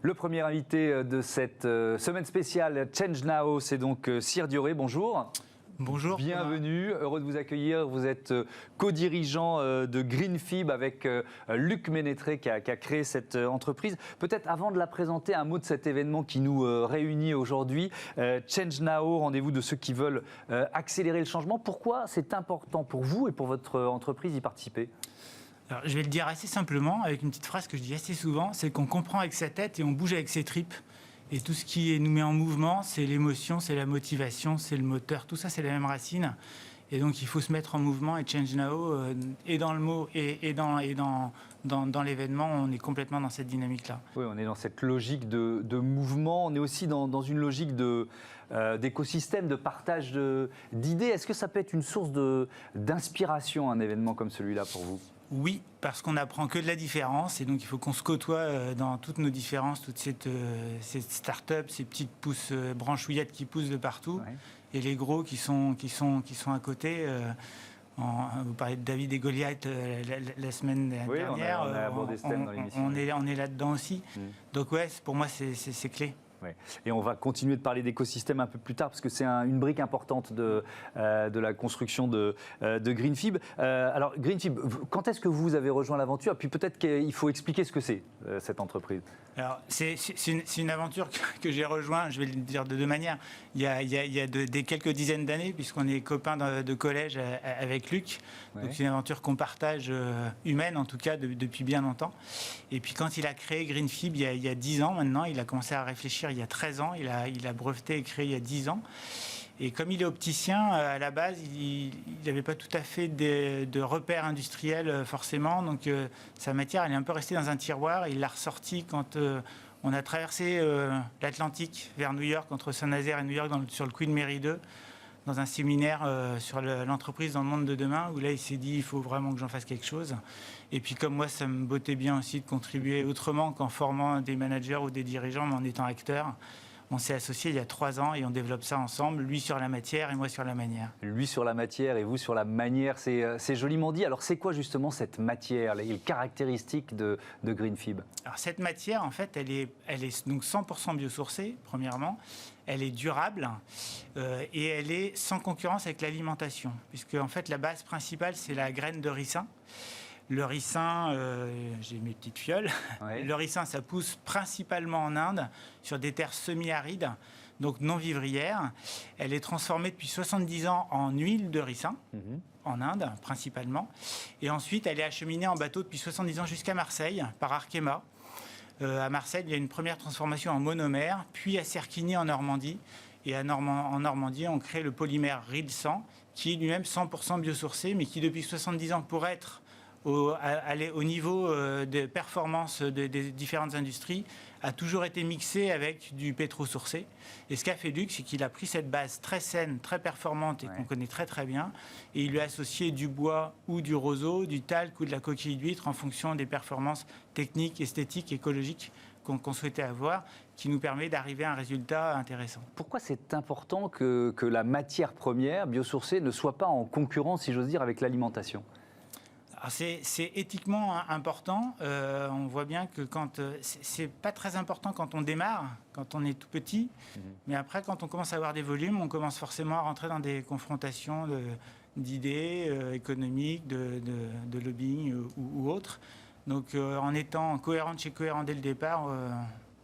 Le premier invité de cette semaine spéciale Change Now, c'est donc Cyr Dioré. Bonjour. Bonjour. Bienvenue, heureux de vous accueillir. Vous êtes co-dirigeant de Greenfib avec Luc Ménétré qui a créé cette entreprise. Peut-être avant de la présenter, un mot de cet événement qui nous réunit aujourd'hui. Change Now, rendez-vous de ceux qui veulent accélérer le changement. Pourquoi c'est important pour vous et pour votre entreprise d'y participer ? Alors, je vais le dire assez simplement, avec une petite phrase que je dis assez souvent, c'est qu'on comprend avec sa tête et on bouge avec ses tripes. Et tout ce qui nous met en mouvement, c'est l'émotion, c'est la motivation, c'est le moteur. Tout ça, c'est la même racine. Et donc, il faut se mettre en mouvement. Et Change Now, et dans le mot et dans l'événement, on est complètement dans cette dynamique-là. Oui, on est dans cette logique de mouvement. On est aussi dans une logique d'écosystème, de partage d'idées. Est-ce que ça peut être une source d'inspiration, un événement comme celui-là pour vous ? Oui, parce qu'on n'apprend que de la différence et donc il faut qu'on se côtoie dans toutes nos différences, toute cette start-up, ces petites pousses branchouillettes qui poussent de partout, ouais. Et les gros qui sont à côté. Vous parlez de David et Goliath la semaine dernière. On a abordé ce thème dans l'émission. On est là-dedans aussi. Donc ouais, pour moi c'est clé. Ouais. Et on va continuer de parler d'écosystème un peu plus tard parce que c'est une brique importante de la construction de Greenfib. Alors Greenfib, quand est-ce que vous avez rejoint l'aventure ? Puis peut-être qu'il faut expliquer ce que c'est cette entreprise. Alors c'est une aventure que j'ai rejoint, je vais le dire de deux manières. Il y a quelques dizaines d'années puisqu'on est copains de collège avec Luc. Ouais. Donc c'est une aventure qu'on partage humaine en tout cas depuis bien longtemps. Et puis quand il a créé Greenfib il y a 10 ans maintenant, il a commencé à réfléchir il y a 13 ans, il a breveté et créé il y a 10 ans. Et comme il est opticien, à la base, il n'avait pas tout à fait de repères industriels forcément. Donc sa matière, elle est un peu restée dans un tiroir. Il l'a ressortie quand on a traversé l'Atlantique vers New York, entre Saint-Nazaire et New York, sur le Queen Mary 2, dans un séminaire sur l'entreprise dans le monde de demain, où là, il s'est dit, il faut vraiment que j'en fasse quelque chose. Et puis comme moi, ça me bottait bien aussi de contribuer autrement qu'en formant des managers ou des dirigeants, mais en étant acteur. On s'est associés il y a 3 ans et on développe ça ensemble, lui sur la matière et moi sur la manière. Lui sur la matière et vous sur la manière, c'est joliment dit. Alors c'est quoi justement cette matière, les caractéristiques de Greenfib ? Alors cette matière, en fait, elle est donc 100% biosourcée, premièrement. Elle est durable et elle est sans concurrence avec l'alimentation. Puisque en fait, la base principale, c'est la graine de ricin. Le ricin, j'ai mes petites fioles. Ouais. Le ricin, ça pousse principalement en Inde, sur des terres semi-arides, donc non vivrières. Elle est transformée depuis 70 ans en huile de ricin, en Inde principalement. Et ensuite, elle est acheminée en bateau depuis 70 ans jusqu'à Marseille, par Arkema. À Marseille, il y a une première transformation en monomère, puis à Cerquigny en Normandie. Et en Normandie, on crée le polymère Rilsan, qui est lui-même 100% biosourcé, mais qui depuis 70 ans, pour être au niveau de performance des différentes industries, a toujours été mixé avec du pétro-sourcé. Et ce qu'a fait Luc, c'est qu'il a pris cette base très saine, très performante et qu'on connaît très très bien, et il lui a associé du bois ou du roseau, du talc ou de la coquille d'huître en fonction des performances techniques, esthétiques, écologiques qu'on souhaitait avoir, qui nous permet d'arriver à un résultat intéressant. Pourquoi c'est important que la matière première biosourcée ne soit pas en concurrence, si j'ose dire, avec l'alimentation ? C'est éthiquement important. On voit bien que c'est pas très important quand on démarre, quand on est tout petit. Mais après, quand on commence à avoir des volumes, on commence forcément à rentrer dans des confrontations d'idées économiques, de lobbying ou autres. Donc, en étant cohérent dès le départ,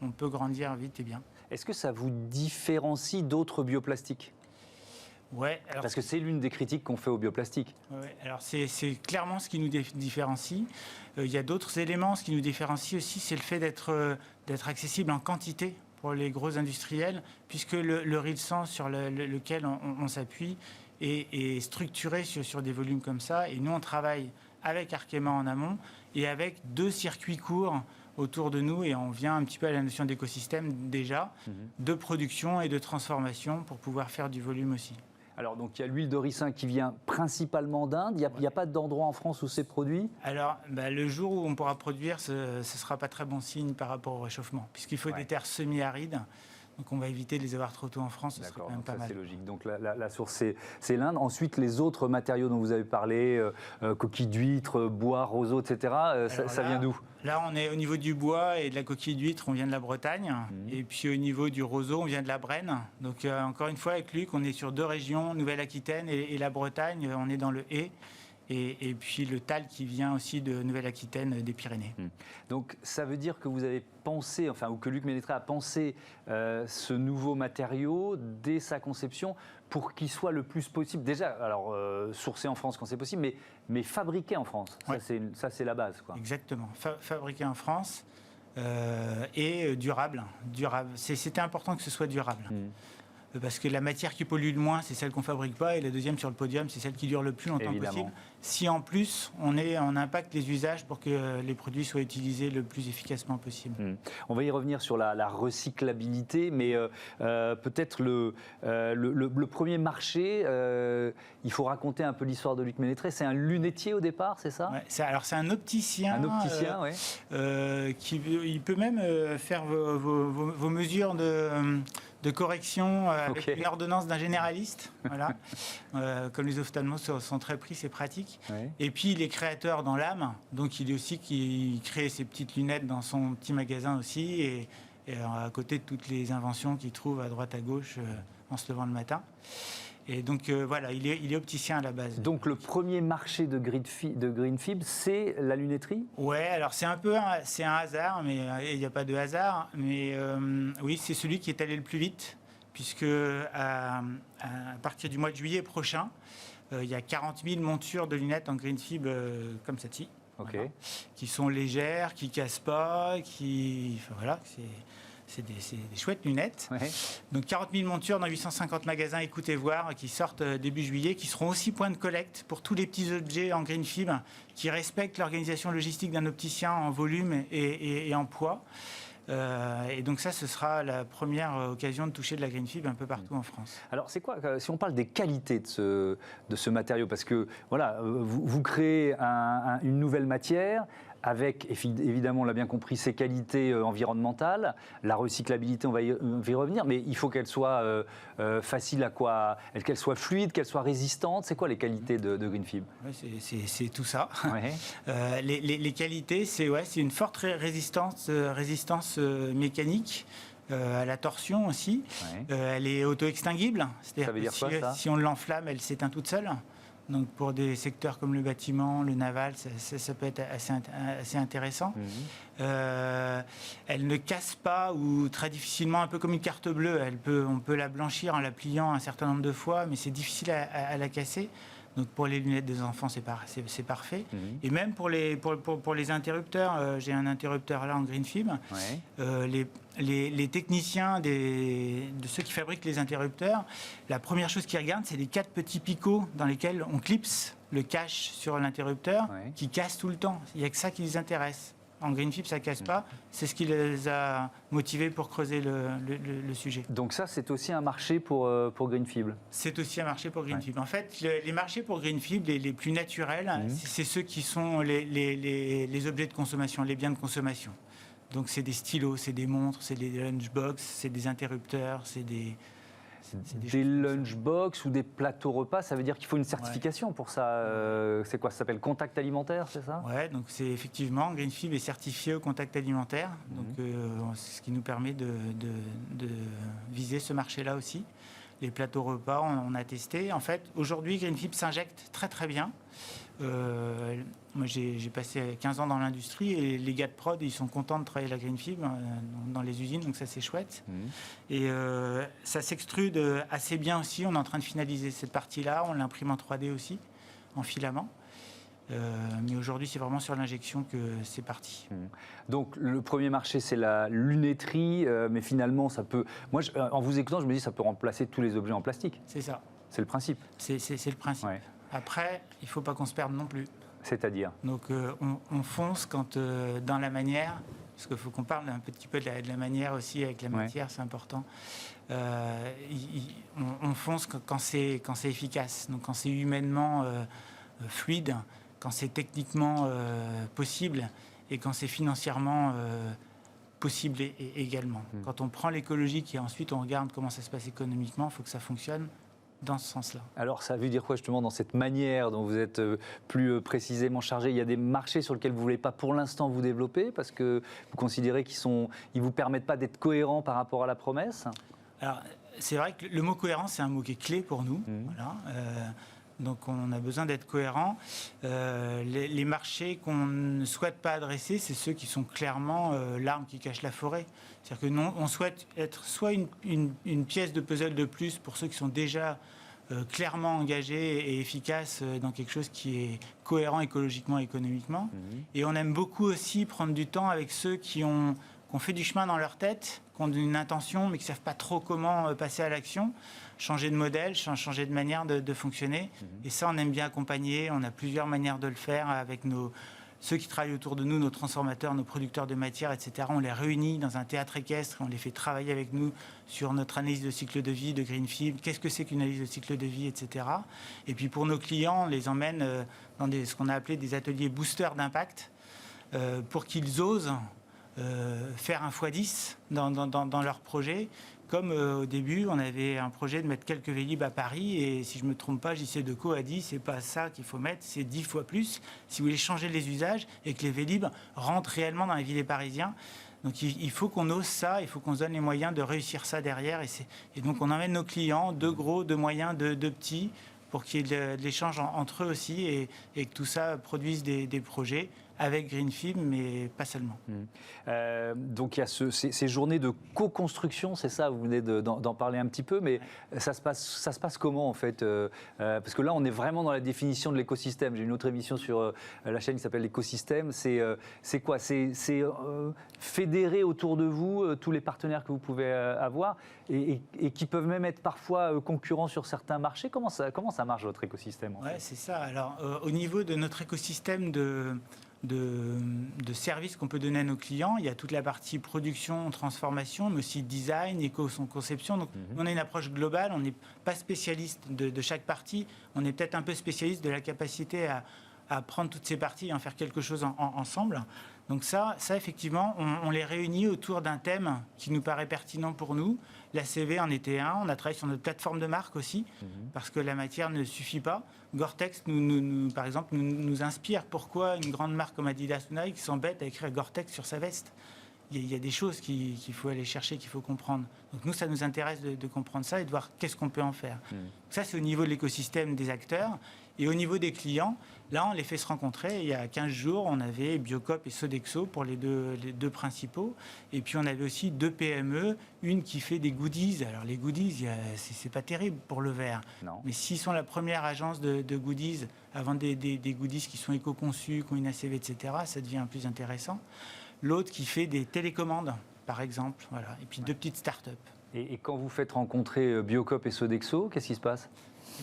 on peut grandir vite et bien. Est-ce que ça vous différencie d'autres bioplastiques ? Ouais, parce que c'est l'une des critiques qu'on fait au bioplastique. Ouais, alors c'est clairement ce qui nous différencie. Il y a d'autres éléments. Ce qui nous différencie aussi, c'est le fait d'être accessible en quantité pour les gros industriels, puisque le Rilsan sur lequel on s'appuie est structuré sur des volumes comme ça. Et nous, on travaille avec Arkema en amont et avec 2 circuits courts autour de nous, et on vient un petit peu à la notion d'écosystème déjà, de production et de transformation pour pouvoir faire du volume aussi. Alors, donc, il y a l'huile de ricin qui vient principalement d'Inde. Il n'y a pas d'endroit en France où c'est produit ? Alors, le jour où on pourra produire, ce ne sera pas très bon signe par rapport au réchauffement, puisqu'il faut des terres semi-arides. Donc on va éviter de les avoir trop tôt en France, ce serait quand même pas mal. C'est logique. Donc la source, c'est l'Inde. Ensuite, les autres matériaux dont vous avez parlé, coquilles d'huîtres, bois, roseaux, etc., ça vient d'où? Là, on est au niveau du bois et de la coquille d'huître, on vient de la Bretagne. Et puis au niveau du roseau, on vient de la Brenne. Donc encore une fois, avec Luc, on est sur 2 régions, Nouvelle-Aquitaine et la Bretagne. On est dans le Haye. Et puis le tal qui vient aussi de Nouvelle-Aquitaine, des Pyrénées. Donc ça veut dire que vous avez pensé, ou que Luc Ménétré a pensé ce nouveau matériau dès sa conception pour qu'il soit le plus possible, déjà, alors sourcé en France quand c'est possible, mais fabriqué en France. Ouais. Ça, c'est la base, quoi. Exactement. Fabriqué en France et durable. C'était important que ce soit durable. Parce que la matière qui pollue le moins, c'est celle qu'on ne fabrique pas, et la deuxième sur le podium, c'est celle qui dure le plus longtemps possible. Si en plus, on impacte les usages pour que les produits soient utilisés le plus efficacement possible. On va y revenir sur la recyclabilité, mais peut-être le premier marché, il faut raconter un peu l'histoire de Luc Ménétré. C'est un lunetier au départ, c'est ça? Alors c'est un opticien. Un opticien, oui. Il peut même faire vos mesures de correction avec une ordonnance d'un généraliste. Voilà. Comme les ophtalmos sont très pris, c'est pratique. Ouais. Et puis il est créateur dans l'âme, donc il est aussi qui crée ses petites lunettes dans son petit magasin aussi, et à côté de toutes les inventions qu'il trouve à droite à gauche en se levant le matin. Et donc voilà, il est opticien à la base. Donc le premier marché de Greenfib, c'est la lunetterie? Ouais, alors c'est un hasard, mais il n'y a pas de hasard. Mais oui, c'est celui qui est allé le plus vite, puisque à partir du mois de juillet prochain, il y a 40 000 montures de lunettes en Greenfib comme celle-ci, voilà, qui sont légères, qui ne cassent pas, voilà, c'est des chouettes lunettes. Ouais. Donc 40 000 montures dans 850 magasins Écoutez Voir qui sortent début juillet, qui seront aussi point de collecte pour tous les petits objets en Greenfib qui respectent l'organisation logistique d'un opticien en volume et en poids. Et donc ça, ce sera la première occasion de toucher de la Greenfib un peu partout en France. Alors c'est quoi, si on parle des qualités de ce matériau, parce que voilà, vous créez une nouvelle matière, avec, évidemment, on l'a bien compris, ses qualités environnementales, la recyclabilité, on va y revenir, mais il faut qu'elle soit facile qu'elle soit fluide, qu'elle soit résistante. C'est quoi les qualités de Greenfib? C'est tout ça. Ouais. Les qualités, c'est une forte résistance mécanique. À la torsion aussi. Ouais. Elle est auto-extinguible. C'est-à-dire que si on l'enflamme, elle s'éteint toute seule. Donc pour des secteurs comme le bâtiment, le naval, ça peut être assez intéressant. Elle ne casse pas, ou très difficilement, un peu comme une carte bleue. On peut la blanchir en la pliant un certain nombre de fois, mais c'est difficile à la casser. Donc pour les lunettes des enfants, c'est parfait. Et même pour les interrupteurs, j'ai un interrupteur là en Greenfib. Ouais. Les techniciens de ceux qui fabriquent les interrupteurs, la première chose qu'ils regardent, c'est les 4 petits picots dans lesquels on clipse le cache sur l'interrupteur, qui casse tout le temps. Il n'y a que ça qui les intéresse. En Greenfib, ça ne casse pas. C'est ce qui les a motivés pour creuser le sujet. Donc ça, c'est aussi un marché pour Greenfib? C'est aussi un marché pour Greenfib. Ouais. En fait, les marchés pour Greenfib, les plus naturels, c'est ceux qui sont les objets de consommation, les biens de consommation. Donc c'est des stylos, c'est des montres, c'est des lunchbox, c'est des interrupteurs, c'est des lunchbox ou des plateaux repas, ça veut dire qu'il faut une certification pour ça. C'est quoi, ça s'appelle contact alimentaire, c'est ça? Ouais, donc c'est effectivement, Greenfib est certifié au contact alimentaire, donc c'est ce qui nous permet de viser ce marché-là aussi. Les plateaux repas, on a testé. En fait, aujourd'hui, Greenfib s'injecte très très bien. Moi, j'ai passé 15 ans dans l'industrie et les gars de prod, ils sont contents de travailler la Greenfib dans les usines, donc ça c'est chouette. Et ça s'extrude assez bien aussi. On est en train de finaliser cette partie-là. On l'imprime en 3D aussi, en filament. Mais aujourd'hui, c'est vraiment sur l'injection que c'est parti. Donc, le premier marché, c'est la lunetterie, mais finalement, ça peut... Moi, en vous écoutant, je me dis ça peut remplacer tous les objets en plastique. C'est ça. C'est le principe. C'est le principe. Ouais. Après, il ne faut pas qu'on se perde non plus. C'est-à-dire? Donc, on fonce quand, dans la manière, parce qu'il faut qu'on parle un petit peu de la manière aussi avec la matière, c'est important. On fonce quand c'est efficace, donc quand c'est humainement fluide, quand c'est techniquement possible et quand c'est financièrement possible également. Quand on prend l'écologique et ensuite on regarde comment ça se passe économiquement, il faut que ça fonctionne dans ce sens-là. Alors, ça veut dire quoi justement dans cette manière dont vous êtes plus précisément chargé? Il y a des marchés sur lesquels vous ne voulez pas pour l'instant vous développer parce que vous considérez qu'ils ne vous permettent pas d'être cohérents par rapport à la promesse? Alors, c'est vrai que le mot cohérence, c'est un mot qui est clé pour nous. Voilà. Donc, on a besoin d'être cohérent. Les marchés qu'on ne souhaite pas adresser, c'est ceux qui sont clairement l'arme qui cache la forêt. C'est-à-dire que nous, on souhaite être soit une pièce de puzzle de plus pour ceux qui sont déjà clairement engagés et efficaces dans quelque chose qui est cohérent écologiquement et économiquement. Et on aime beaucoup aussi prendre du temps avec ceux qui ont fait du chemin dans leur tête, qui ont une intention, mais qui ne savent pas trop comment passer à l'action, changer de modèle, changer de manière de fonctionner. Et ça, on aime bien accompagner. On a plusieurs manières de le faire avec ceux qui travaillent autour de nous, nos transformateurs, nos producteurs de matières, etc. On les réunit dans un théâtre équestre, on les fait travailler avec nous sur notre analyse de cycle de vie de Greenfield. Qu'est-ce que c'est qu'une analyse de cycle de vie, etc. Et puis pour nos clients, on les emmène dans ce qu'on a appelé des ateliers boosters d'impact pour qu'ils osent faire un x10 dans leur projet. Comme au début, on avait un projet de mettre quelques Vélib à Paris, et si je ne me trompe pas, JC Decaux a dit c'est pas ça qu'il faut mettre, c'est 10 fois plus. Si vous voulez changer les usages et que les Vélib rentrent réellement dans les villes parisiens, donc il faut qu'on ose ça, il faut qu'on se donne les moyens de réussir ça derrière. Et donc on emmène nos clients, de gros, de moyens, de petits, pour qu'il y ait de l'échange entre eux aussi, et que tout ça produise des projets avec Greenfield, mais pas seulement. Donc il y a ces journées de co-construction, c'est ça, vous venez d'en parler un petit peu, mais ça se passe comment en fait parce que là on est vraiment dans la définition de l'écosystème. J'ai une autre émission sur la chaîne qui s'appelle l'écosystème. C'est quoi? C'est fédérer autour de vous tous les partenaires que vous pouvez avoir et qui peuvent même être parfois concurrents sur certains marchés. Comment ça marche votre écosystème en fait? C'est ça. Alors au niveau de notre écosystème de services qu'on peut donner à nos clients, il y a toute la partie production, transformation, mais aussi design, éco-conception. Donc, on a une approche globale, on n'est pas spécialiste de chaque partie, on est peut-être un peu spécialiste de la capacité à prendre toutes ces parties et en faire quelque chose ensemble. Donc ça effectivement, on les réunit autour d'un thème qui nous paraît pertinent pour nous. La CV en était un. On a travaillé sur notre plateforme de marque aussi, parce que la matière ne suffit pas. Gore-Tex, par exemple, nous inspire. Pourquoi une grande marque comme Adidas ou Nike s'embête à écrire Gore-Tex sur sa veste? Il y a des choses qu'il faut aller chercher, qu'il faut comprendre. Donc nous, ça nous intéresse de comprendre ça et de voir qu'est-ce qu'on peut en faire. Ça, c'est au niveau de l'écosystème des acteurs. Et au niveau des clients, là, on les fait se rencontrer. Il y a 15 jours, on avait Biocop et Sodexo pour les deux principaux. Et puis, on avait aussi 2 PME, une qui fait des goodies. Alors, les goodies, c'est pas terrible pour le verre. Non. Mais s'ils sont la première agence de goodies à vendre des goodies qui sont éco-conçus, qui ont une ACV, etc., ça devient plus intéressant. L'autre qui fait des télécommandes, par exemple. Voilà. Et puis 2 petites start-up. Et quand vous faites rencontrer Biocop et Sodexo, qu'est-ce qui se passe?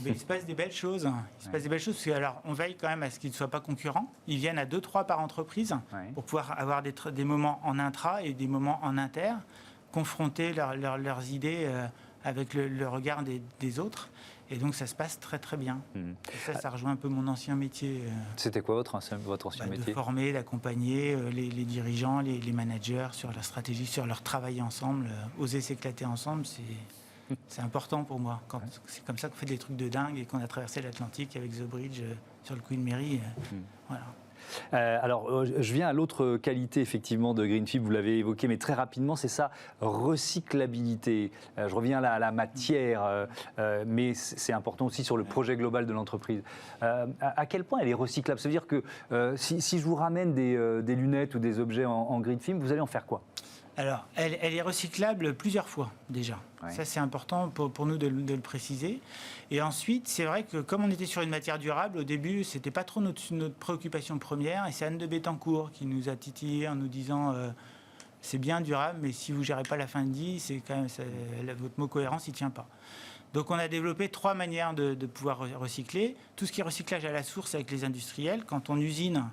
Il se passe des belles choses. Il se passe des belles choses parce que, alors, on veille quand même à ce qu'ils ne soient pas concurrents. Ils viennent à 2-3 par entreprise pour pouvoir avoir des moments en intra et des moments en inter, confronter leurs idées avec le regard des autres. Et donc, ça se passe très, très bien. Et ça rejoint un peu mon ancien métier. C'était quoi votre ancien métier? De former, d'accompagner les dirigeants, les managers sur leur stratégie, sur leur travail ensemble, oser s'éclater ensemble, c'est important pour moi. C'est comme ça qu'on fait des trucs de dingue et qu'on a traversé l'Atlantique avec The Bridge sur le Queen Mary. Voilà. Alors, je viens à l'autre qualité effectivement de Greenfield, vous l'avez évoqué, mais très rapidement, c'est sa recyclabilité. Je reviens là à la matière, mais c'est important aussi sur le projet global de l'entreprise. À quel point elle est recyclable? Ça veut dire que si je vous ramène des lunettes ou des objets en Greenfield, vous allez en faire quoi? Alors, elle est recyclable plusieurs fois déjà. Ouais. Ça, c'est important pour nous de le préciser. Et ensuite, c'est vrai que comme on était sur une matière durable, au début, ce n'était pas trop notre préoccupation première. Et c'est Anne de Bettencourt qui nous a titillé en nous disant c'est bien durable, mais si vous ne gérez pas la fin de vie, c'est quand même, votre mot cohérence, il ne tient pas. Donc, on a développé 3 manières de pouvoir recycler. Tout ce qui est recyclage à la source avec les industriels. Quand on usine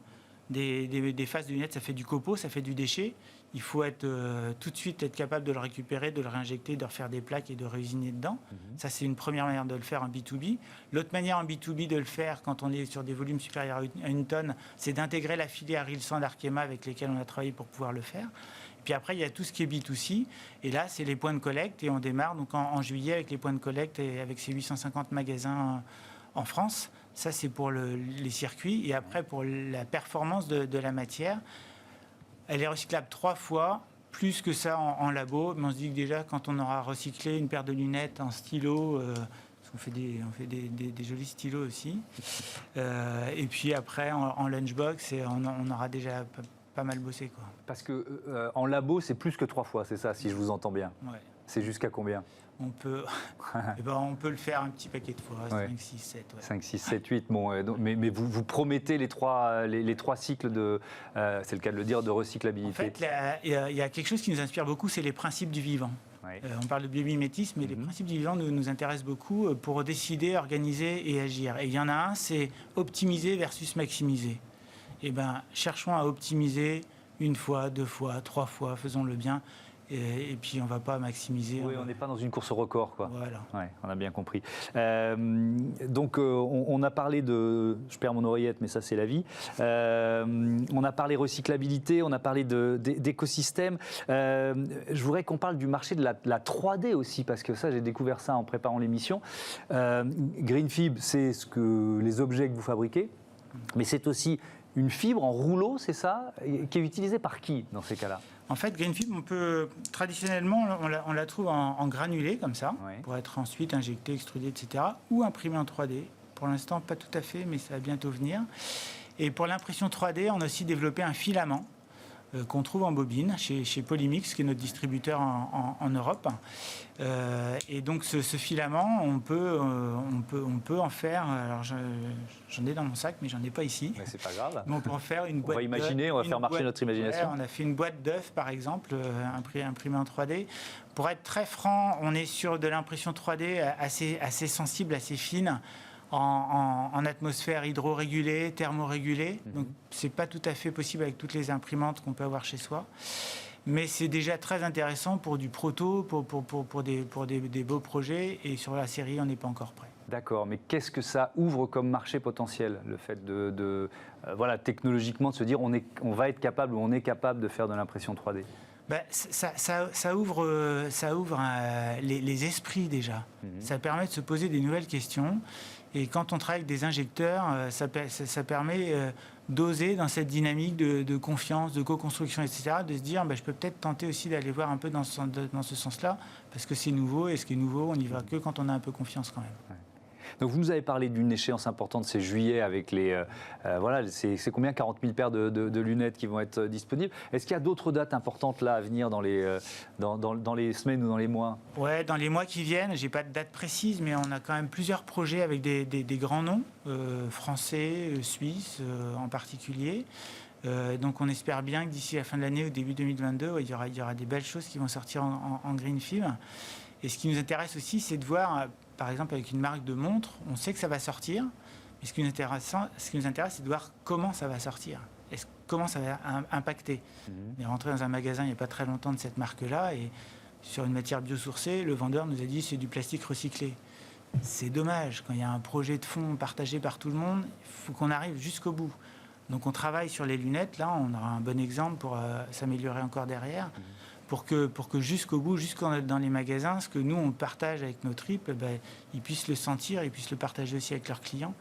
des faces de lunettes, ça fait du copeaux, ça fait du déchet. Il faut tout de suite être capable de le récupérer, de le réinjecter, de refaire des plaques et de réusiner dedans. Ça, c'est une première manière de le faire en B2B. L'autre manière en B2B de le faire, quand on est sur des volumes supérieurs à 1 tonne, c'est d'intégrer la filière Rilsan d'Arkema avec lesquels on a travaillé pour pouvoir le faire. Puis après, il y a tout ce qui est B2C. Et là, c'est les points de collecte. Et on démarre donc en juillet avec les points de collecte et avec ces 850 magasins en France. Ça, c'est pour les circuits. Et après, pour la performance de la matière, elle est recyclable 3 fois, plus que ça en labo. Mais on se dit que déjà, quand on aura recyclé une paire de lunettes en stylo, on fait des jolis stylos aussi. Et puis après, en lunchbox, on aura déjà pas mal bossé, quoi. Parce que en labo, c'est plus que 3 fois, c'est ça, si je vous entends bien. Ouais. C'est jusqu'à combien? On peut le faire un petit paquet de fois, 5, 6, 7. Ouais. 5, 6, 7, 8. Bon, donc, mais vous promettez les trois cycles de, c'est le cas de le dire, de recyclabilité. En fait, il y a quelque chose qui nous inspire beaucoup, c'est les principes du vivant. Ouais. On parle de biomimétisme, mais les principes du vivant nous intéressent beaucoup pour décider, organiser et agir. Et il y en a un, c'est optimiser versus maximiser. Eh bien, cherchons à optimiser 1 fois, 2 fois, 3 fois, faisons-le bien. Et puis, on ne va pas maximiser. Oui, on n'est pas dans une course au record, quoi. Voilà. Ouais, on a bien compris. Donc, on a parlé de... Je perds mon oreillette, mais ça, c'est la vie. On a parlé recyclabilité, on a parlé d'écosystème. Je voudrais qu'on parle du marché de la 3D aussi, parce que ça, j'ai découvert ça en préparant l'émission. Greenfib, c'est les objets que vous fabriquez, mais c'est aussi une fibre en rouleau, c'est ça, qui est utilisée par qui dans ces cas-là? En fait, Greenfib, traditionnellement, on la trouve en granulé, comme ça, Ouais. pour être ensuite injecté, extrudé, etc., ou imprimé en 3D. Pour l'instant, pas tout à fait, mais ça va bientôt venir. Et pour l'impression 3D, on a aussi développé un filament qu'on trouve en bobine chez Polymix, qui est notre distributeur en Europe. Et donc ce filament, on peut en faire. Alors j'en ai dans mon sac, mais j'en ai pas ici. Mais c'est pas grave. Mais on peut en faire une boîte. On va imaginer, on va faire marcher notre imagination. Ouais, on a fait une boîte d'œufs, par exemple, imprimée en 3D. Pour être très franc, on est sur de l'impression 3D assez sensible, assez fine. En atmosphère hydro-régulée, thermorégulée. Donc, ce n'est pas tout à fait possible avec toutes les imprimantes qu'on peut avoir chez soi. Mais c'est déjà très intéressant pour du proto, pour des beaux projets. Et sur la série, on n'est pas encore prêt. D'accord, mais qu'est-ce que ça ouvre comme marché potentiel, le fait voilà, technologiquement, de se dire on va être capable ou on est capable de faire de l'impression 3D? Ça ouvre les esprits déjà. Ça permet de se poser des nouvelles questions. Et quand on travaille avec des injecteurs, ça permet d'oser dans cette dynamique de confiance, de co-construction, etc., de se dire je peux peut-être tenter aussi d'aller voir un peu dans ce sens-là, parce que c'est nouveau, et ce qui est nouveau, on n'y va que quand on a un peu confiance quand même. Ouais. Donc vous nous avez parlé d'une échéance importante, c'est juillet, avec les... voilà, c'est combien, 40 000 paires de lunettes qui vont être disponibles. Est-ce qu'il y a d'autres dates importantes là à venir dans les semaines ou dans les mois? Ouais, dans les mois qui viennent, j'ai pas de date précise, mais on a quand même plusieurs projets avec des grands noms, français, suisses en particulier. Donc on espère bien que d'ici la fin de l'année, au début 2022, il y aura des belles choses qui vont sortir en Greenfib. Et ce qui nous intéresse aussi, c'est de voir... Par exemple, avec une marque de montre, on sait que ça va sortir, mais ce qui nous intéresse, c'est de voir comment ça va sortir, comment ça va impacter. On est rentré dans un magasin il n'y a pas très longtemps de cette marque-là, et sur une matière biosourcée, le vendeur nous a dit c'est du plastique recyclé. C'est dommage, quand il y a un projet de fond partagé par tout le monde, il faut qu'on arrive jusqu'au bout. Donc on travaille sur les lunettes, là on aura un bon exemple pour s'améliorer encore derrière. Pour que jusqu'au bout, dans les magasins, ce que nous, on partage avec nos tripes, ils puissent le sentir, ils puissent le partager aussi avec leurs clients.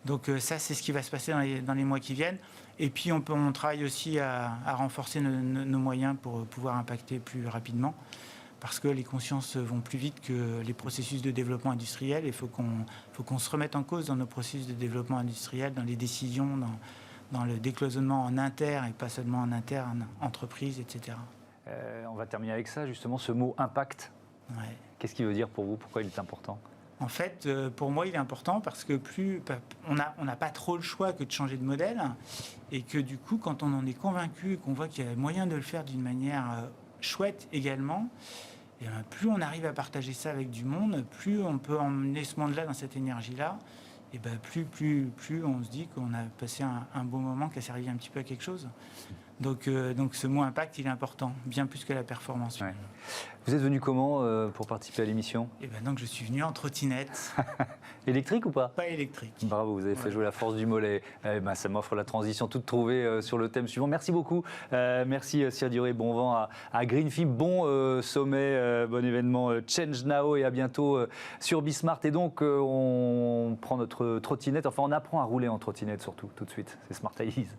Donc ça, c'est ce qui va se passer dans les mois qui viennent. Et puis, on travaille aussi à renforcer nos moyens pour pouvoir impacter plus rapidement, parce que les consciences vont plus vite que les processus de développement industriel. Il faut qu'on se remette en cause dans nos processus de développement industriel, dans les décisions, dans le décloisonnement en inter et pas seulement en interne, entreprise, etc. On va terminer avec ça, justement, ce mot impact. Ouais. Qu'est-ce qu'il veut dire pour vous? Pourquoi il est important? En fait, pour moi, il est important parce que on n'a pas trop le choix que de changer de modèle, et que du coup, quand on en est convaincu et qu'on voit qu'il y a moyen de le faire d'une manière chouette également, et plus on arrive à partager ça avec du monde, plus on peut emmener ce monde-là dans cette énergie-là, et plus on se dit qu'on a passé un bon moment qui a servi un petit peu à quelque chose. Donc ce mot impact, il est important, bien plus que la performance. Ouais. Vous êtes venu comment pour participer à l'émission? Et ben donc je suis venu en trottinette. Électrique ou pas? Pas électrique. Bravo, vous avez fait jouer la force du mollet. Ça m'offre la transition toute trouvée sur le thème suivant. Merci beaucoup. Merci Cyr Duré. Bon vent à Greenfib. Bon sommet, bon événement Change Now et à bientôt sur Bismart. Et donc on prend notre trottinette. Enfin, on apprend à rouler en trottinette surtout tout de suite. C'est Smart Ideas.